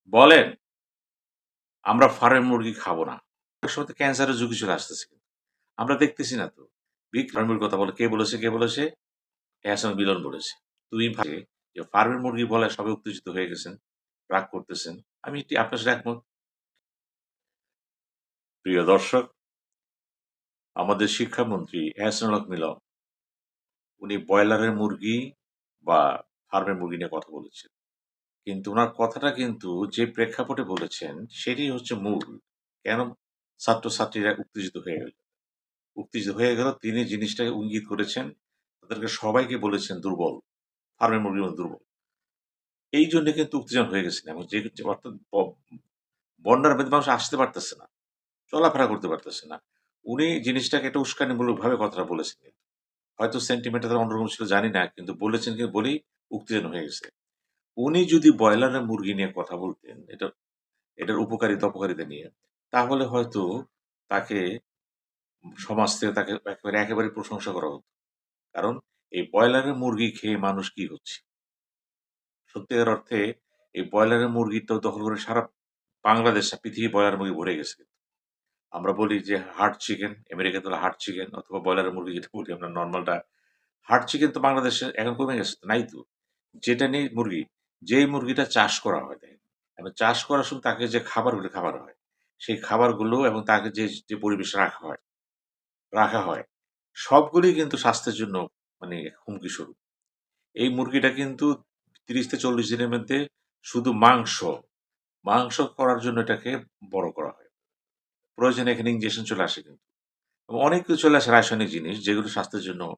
বলেন, আমরা ফার্মের মুরগি খাবো না। এক সময় তো ক্যান্সারের ঝুঁকি চলে আসতেছে। আমরা দেখতেছি না তো। বিগ ফার্মের কথা বলে কে বলেছে, কে বলেছে? এহসান মিলন বলেছে। তুমি ভাবে যে ফার্মের মুরগি বলায় সবাই উত্তেজিত হয়ে গেছেন, রাগ করতেছেন। আমি এটি আপনার সাথে একমত। প্রিয় দর্শক, আমাদের শিক্ষামন্ত্রী এহসানুল হক মিলন উনি ব্রয়লারের মুরগি বা ফার্মের মুরগি নিয়ে কথা বলেছেন। কিন্তু উনার কথাটা কিন্তু যে প্রেক্ষাপটে বলেছেন সেটি হচ্ছে মূল। কেন ছাত্রছাত্রীরা উত্তেজিত হয়ে গেল? উত্তেজিত হয়ে গেল তিনি জিনিসটাকে ইঙ্গিত করেছেন। তাদেরকে সবাইকে বলেছেন দুর্বল। ফার্মের মুরগির মতো দুর্বল। এই জন্য কিন্তু উত্তেজনা হয়ে গেছেন এবং যে অর্থাৎ বন্যার মধ্যে মানুষ আসতে পারতেছে না, চলাফেরা করতে পারতেছে না। উনি জিনিসটাকে একটা উস্কানিমূলকভাবে কথাটা বলেছেন কিন্তু। হয়তো সেন্টিমেন্টটা তার অন্যরকম ছিল জানি না। কিন্তু বলেছেন কি বলেই উত্তেজনা হয়ে গেছে। উনি যদি ব্রয়লারের মুরগি নিয়ে কথা বলতেন, এটার উপকারিতা অপকারিতা নিয়ে, তাহলে হয়তো তাকে সমাজ থেকে তাকে একেবারে প্রশংসা করা হতো। কারণ এই ব্রয়লারের মুরগি খেয়ে মানুষ কি হচ্ছে? সত্যিকার অর্থে এই ব্রয়লারের মুরগি তো দখল করে সারা বাংলাদেশ, পৃথিবী ব্রয়লার মুরগি ভরে গেছে। আমরা বলি যে হার্ড চিকেন, আমেরিকাতে হলো হার্ড চিকেন অথবা ব্রয়লারের মুরগি যেটা বলি আমরা নরমালটা। হার্ড চিকেন তো বাংলাদেশে এখন কমে গেছে তো, নাই তো। যেটা নেই মুরগি, যেই মুরগিটা চাষ করা হয় দেখেন, এখন চাষ করার সময় তাকে যে খাবারগুলো খাবার হয়, সেই খাবারগুলো এবং তাকে যে পরিবেশে রাখা হয়, সবগুলোই কিন্তু স্বাস্থ্যের জন্য মানে হুমকি স্বরূপ। এই মুরগিটা কিন্তু ৩০ থেকে ৪০ দিনের মধ্যে শুধু মাংস করার জন্য এটাকে বড় করা হয়। প্রয়োজনে এখানে ইনজেকশন চলে আসে কিন্তু। এবং অনেক কিছু চলে আসে রাসায়নিক জিনিস যেগুলো স্বাস্থ্যের জন্য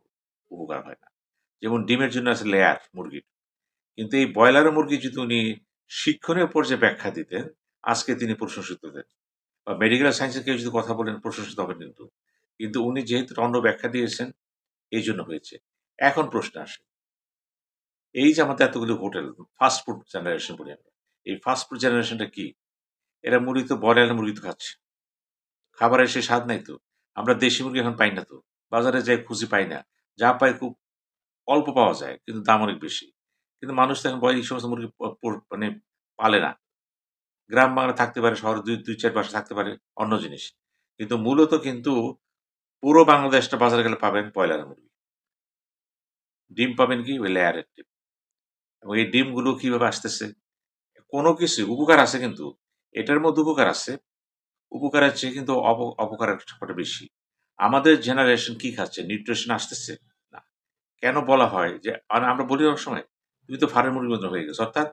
উপকার হয় না। যেমন ডিমের জন্য আছে লেয়ার মুরগির। কিন্তু এই ব্রয়লারের মুরগি যদি উনি শিক্ষণীয় পর্যায়ে ব্যাখ্যা দিতেন, আজকে তিনি প্রশংসিত হতেন। বা মেডিকেল সায়েন্সের কেউ যদি কথা বলেন প্রশংসিত হবেন কিন্তু। কিন্তু উনি যেহেতু অন্য ব্যাখ্যা দিয়েছেন, এইজন্য হয়েছে। এখন প্রশ্ন আসে, এই যে আমাদের এতগুলো হোটেল, ফাস্ট ফুড জেনারেশন বলি আমরা। এই ফাস্ট ফুড জেনারেশনটা কি? এরা মূলত ব্রয়লারের মুরগি তো খাচ্ছে। খাবারের সেই স্বাদ নাই তো। আমরা দেশি মুরগি এখন পাই না তো। বাজারে যাই খুঁজি পাই না। যা পাই খুব অল্প পাওয়া যায়। কিন্তু দাম অনেক বেশি। কিন্তু মানুষ তো এখন এই সমস্ত মুরগি মানে পালে না। গ্রাম বাংলায় থাকতে পারে, শহরে ২-৪ বাসা থাকতে পারে, অন্য জিনিস। কিন্তু মূলত কিন্তু পুরো বাংলাদেশটা বাজারে গেলে পাবেন ব্রয়লারের মুরগি। ডিম পাবেন কি? ওই লেয়ারের ডিম। এবং এই ডিমগুলো কিভাবে আসতেছে? কোনো কিছু উপকার আছে কিন্তু। এটার মধ্যে উপকার আছে। উপকারের চেয়ে কিন্তু অপকারের সবকটা বেশি। আমাদের জেনারেশন কি খাচ্ছে? নিউট্রিশন আসতেছে? না। কেন বলা হয় যে আমরা বলি অনেক সময়, "তুমি তো ফার্মের মুরগির মতো হয়ে গেছো।" অর্থাৎ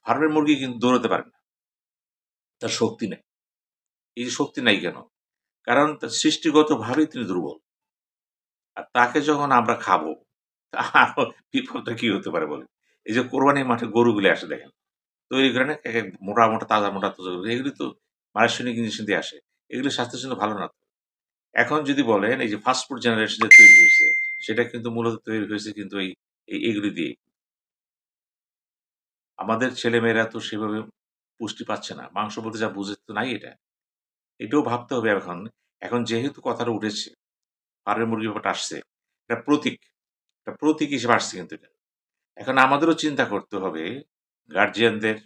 ফার্মের মুরগি কিন্তু দৌড়াতে পারে না। তার শক্তি নাই। এই যে শক্তি নাই কেন? কারণ তার সৃষ্টিগতভাবেই তিনি দুর্বল। আর তাকে যখন আমরা খাবো, আরো বিপদটা কি হতে পারে বলেন? এই যে কোরবানির মাঠে গরুগুলো আসে দেখেন। তৈরি করে না? একেক মোটা, তাজা এগুলি তো পারিশ্রমিক ইঞ্জেকশন দিয়ে আসে। এগুলো স্বাস্থ্যের জন্য ভালো না তো। এখন যদি বলেন এই যে ফাস্ট ফুড জেনারেশন যে তৈরি হয়েছে, সেটা কিন্তু মূলত তৈরি হয়েছে কিন্তু এগুলি দিয়েই। আমাদের ছেলেমেয়েরা তো সেভাবে পুষ্টি পাচ্ছে না। মাংস বলতে যা বুঝে তো নাই এটা। এটাও ভাবতে হবে এখন। এখন যেহেতু কথাটা উঠেছে, ফার্মের মুরগির ব্যাপারটা আসছে। এটা প্রতীক। একটা প্রতীক হিসেবে আসছে কিন্তু এটা। এখন আমাদেরও চিন্তা করতে হবে গার্ডিয়ানদের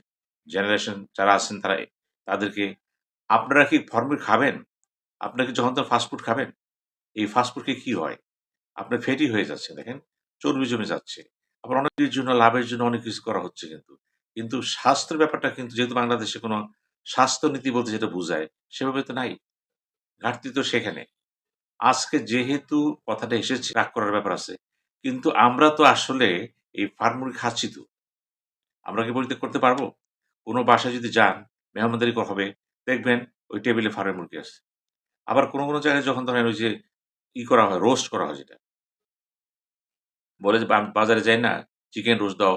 জেনারেশন যারা আছেন তাদেরকে, আপনারা কি ফরমেল খাবেন? আপনারা কি যখন তখন ফাস্ট ফুড খাবেন? এই ফাস্ট ফুড খেয়ে কি হয়? আপনার ফ্যাটি হয়ে যাচ্ছে দেখেন। চর্বি জমে যাচ্ছে। আবার অনেকের জন্য লাভের জন্য অনেক কিছু করা হচ্ছে কিন্তু। কিন্তু স্বাস্থ্যের ব্যাপারটা কিন্তু যেহেতু বাংলাদেশে কোনো স্বাস্থ্যনীতি বলতে যেটা বুঝায়, সেভাবে তো নাই। ঘাটতি তো সেখানে। আজকে যেহেতু কথাটা এসেছে রাগ করার ব্যাপার আছে। কিন্তু আমরা তো আসলে এই ফার্ম মুরগি খাচ্ছি তো। আমরা কি পরিত্যাগ করতে পারবো? কোন বাসায় যদি যান, মেহমানদারি হবে, দেখবেন ওই টেবিলে ফার্মের মুরগি আছে। আবার কোন জায়গায় যখন ধরেন ওই যে করা হয়, রোস্ট করা হয় যেটা। বলে যে বাজারে যাই না, চিকেন রোস্ট দাও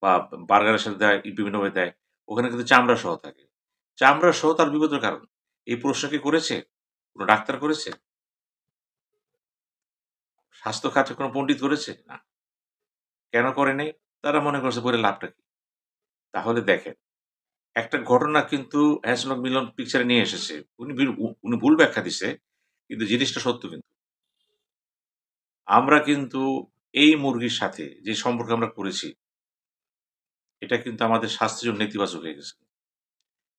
বা বার্গারের সাথে দেয়, বিভিন্নভাবে দেয়। ওখানে কিন্তু চামড়া সহ থাকে। চামড়া সহ তার বিপদের কারণ। এই প্রশ্ন কি করেছে? কোন ডাক্তার করেছে? স্বাস্থ্য খাতে কোন পণ্ডিত করেছে? না। কেন করে নাই? তারা মনে করছে করে লাভটা কি? তাহলে দেখেন, একটা ঘটনা কিন্তু হ্যাসলক মিলন পিকচারে নিয়ে এসেছে। উনি ভুল ব্যাখ্যা দিছে। কিন্তু জিনিসটা সত্য কিন্তু। আমরা কিন্তু এই মুরগির সাথে যে সম্পর্ক আমরা করেছি, এটা কিন্তু আমাদের স্বাস্থ্যের জন্য নেতিবাচক হয়ে গেছে।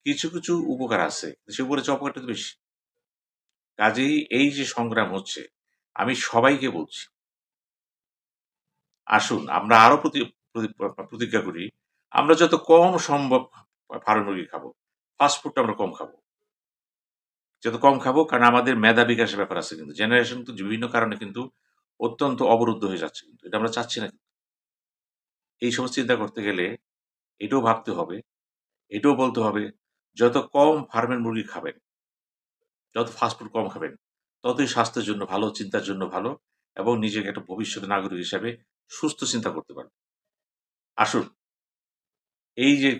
কিছু, কিছু উপকার আছে। সে বলেছে অপকারটা তো বেশি। কাজেই এই যে সংগ্রাম হচ্ছে, আমি সবাইকে বলছি, আসুন আমরা আরো প্রতিজ্ঞা করি, আমরা যত কম সম্ভব ফার্ম মুরগি খাবো। ফাস্ট ফুডটা আমরা কম খাবো। যত কম খাবো কারণ আমাদের মেধা বিকাশের ব্যাপার আছে কিন্তু। জেনারেশন কিন্তু বিভিন্ন কারণে কিন্তু অত্যন্ত অবরুদ্ধ হয়ে যাচ্ছে কিন্তু। এটা আমরা চাচ্ছি না। এই সমস্ত চিন্তা করতে গেলে এটাও ভাবতে হবে, এটাও বলতে হবে, যত কম ফার্মের মুরগি খাবেন, যত ফাস্ট ফুড কম খাবেন, ততই স্বাস্থ্যের জন্য ভালো, চিন্তার জন্য ভালো এবং নিজেকে একটা ভবিষ্যতের নাগরিক হিসাবে সুস্থ চিন্তা করতে পারবেন। আসুন, এই যে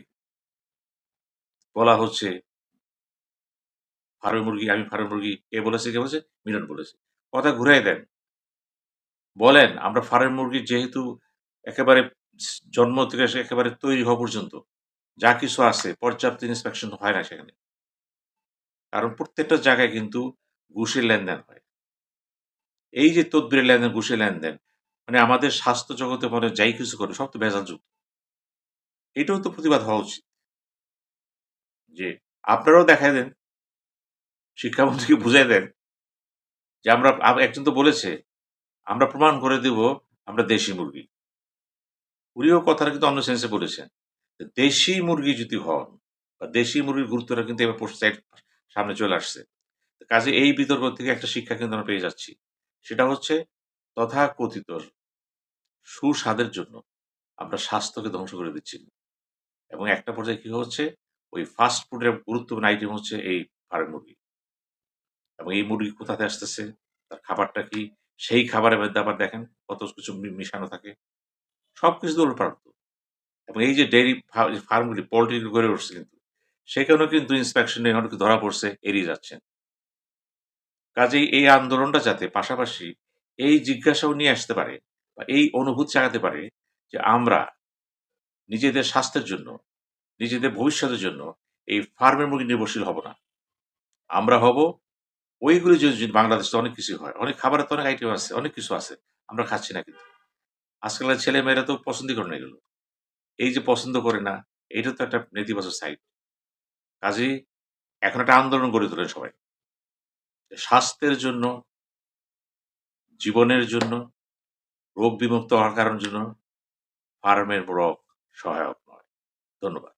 বলা হচ্ছে ফার্মের মুরগি, আমি ফার্মের মুরগি, কে বলেছে, কে বলেছে? মিলন বলেছে। কথা ঘুরায় দেন। বলেন আমরা ফার্মের মুরগি যেহেতু একেবারে জন্ম থেকে একেবারে তৈরি হওয়া পর্যন্ত যা কিছু আছে পর্যাপ্ত ইন্সপেকশন হয় না সেখানে। কারণ প্রত্যেকটা জায়গায় কিন্তু ঘুষের লেনদেন হয়। এই যে তদবিরের লেনদেন, ঘুষের লেনদেন, মানে আমাদের স্বাস্থ্য জগতে মানে যাই কিছু করে সব তো ভেজালযুক্ত। এটাও তো প্রতিবাদ হওয়া উচিত। যে আপনারাও দেখায় দেন, শিক্ষামন্ত্রীকে বুঝায় দেন যে আমরা একজন তো বলেছে, আমরা প্রমাণ করে দিব আমরা দেশি মুরগি। উনিও কথাটা কিন্তু অন্য সেন্সে বলেছেন। দেশি মুরগি যদি হন বা দেশি মুরগির গুরুত্বটা কিন্তু এবার সামনে চলে আসছে। কাজে এই বিতর্ক থেকে একটা শিক্ষা কিন্তু আমরা পেয়ে যাচ্ছি। সেটা হচ্ছে তথাকথিত সুস্বাদের জন্য আমরা স্বাস্থ্যকে ধ্বংস করে দিচ্ছি। এবং একটা পর্যায়ে কি হচ্ছে, ওই ফাস্ট ফুডের গুরুত্বপূর্ণ আইটেম হচ্ছে এই ফার্ম মুরগি। এবং এই মুরগি কোথা থেকে আসতেছে, তার খাবারটা কি, সেই খাবারের মধ্যে আবার দেখেন কত কিছু মিশানো থাকে। সবকিছু তো উল্টোপাল্টা। এবং এই যে ডেইরি ফার্মগুলি, পোল্ট্রি গড়ে উঠছে কিন্তু, সেখানেও কিন্তু ইন্সপেকশনে অনেক ধরা পড়ছে, এড়িয়ে যাচ্ছেন। কাজেই এই আন্দোলনটা যাতে পাশাপাশি এই জিজ্ঞাসাও নিয়ে আসতে পারে বা এই অনুভূতি জাগাতে পারে যে আমরা নিজেদের স্বাস্থ্যের জন্য, নিজেদের ভবিষ্যতের জন্য এই ফার্মের মুরগি নির্ভরশীল হব না। আমরা হব ওইগুলি যদি বাংলাদেশে অনেক কিছু হয়। অনেক খাবারের তো অনেক আইটেম আছে, অনেক কিছু আছে। আমরা খাচ্ছি না কিন্তু। আজকালকার ছেলেমেয়েরা তো পছন্দই করে না এগুলো। এই যে পছন্দ করে না, এটা তো একটা নেতিবাচক সাইড। কাজেই এখন একটা আন্দোলন গড়ে তোলেন সবাই। স্বাস্থ্যের জন্য, জীবনের জন্য, রোগ বিমুক্ত হওয়ার কারণের জন্য ফার্মের রগ সহায়ক নয়। ধন্যবাদ।